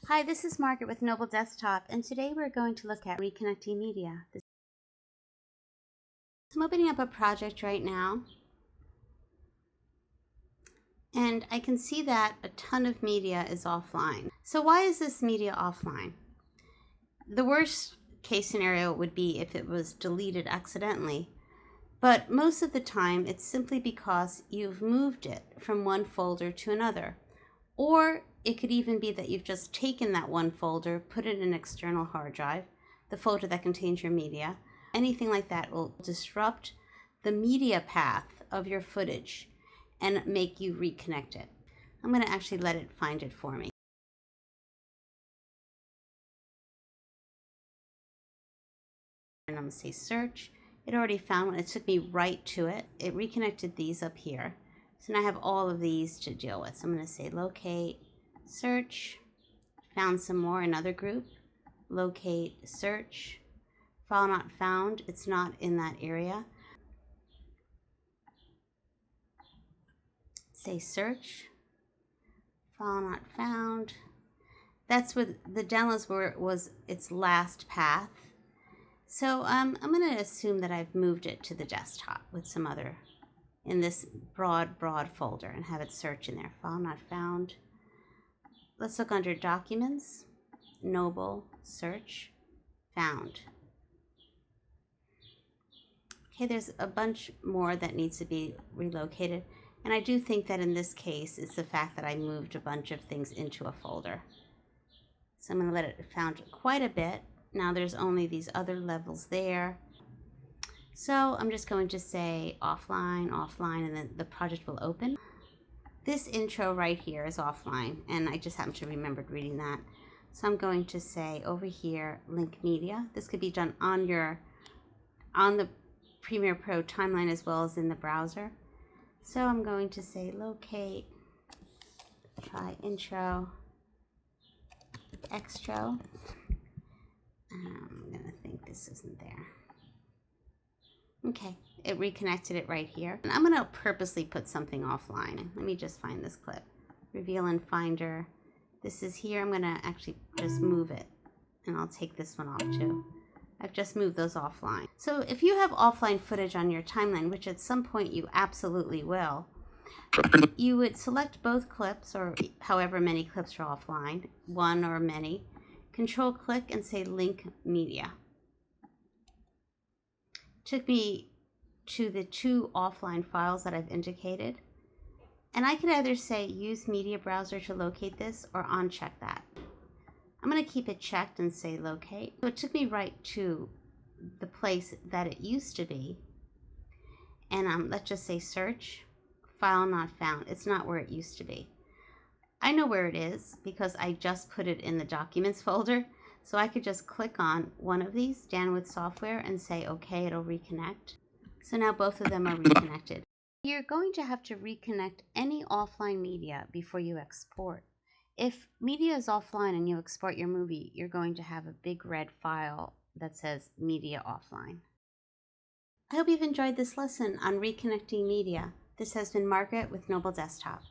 Hi, this is Margaret with Noble Desktop, and today we're going to look at reconnecting media. I'm opening up a project right now, and I can see that a ton of media is offline. So why is this media offline? The worst case scenario would be if it was deleted accidentally, but most of the time it's simply because you've moved it from one folder to another. Or it could even be that you've just taken that one folder, put it in an external hard drive, the folder that contains your media. Anything like that will disrupt the media path of your footage and make you reconnect it. I'm going to actually let it find it for me. And I'm going to say search. It already found one. It took me right to it. It reconnected these up here. So now I have all of these to deal with. So I'm going to say locate, search, found some more, another group, locate, search, file not found, it's not in that area. Say search, file not found. That's what the downloads was its last path. So I'm going to assume that I've moved it to the desktop with some other, in this broad folder, and have it search in there. File not found. Let's look under documents, Noble, search, found. Okay, there's a bunch more that needs to be relocated. And I do think that in this case, it's the fact that I moved a bunch of things into a folder. So I'm going to let it found quite a bit. Now there's only these other levels there. So I'm just going to say offline, and then the project will open. This intro right here is offline, and I just happened to remember reading that. So I'm going to say over here, link media. This could be done on the Premiere Pro timeline as well as in the browser. So I'm going to say locate, try intro, extro. I'm going to think this isn't there. Okay, it reconnected it right here. And I'm going to purposely put something offline. Let me just find this clip. Reveal in Finder. This is here. I'm going to actually just move it, and I'll take this one off too. I've just moved those offline. So if you have offline footage on your timeline, which at some point you absolutely will, you would select both clips, or however many clips are offline, one or many, control click and say link media. Took me to the two offline files that I've indicated. And I could either say use media browser to locate this or uncheck that. I'm going to keep it checked and say locate. So it took me right to the place that it used to be. And let's just say search, file not found. It's not where it used to be. I know where it is because I just put it in the documents folder. So I could just click on one of these, Dan with software, and say okay, it'll reconnect. So now both of them are reconnected. You're going to have to reconnect any offline media before you export. If media is offline and you export your movie, you're going to have a big red file that says media offline. I hope you've enjoyed this lesson on reconnecting media. This has been Margaret with Noble Desktop.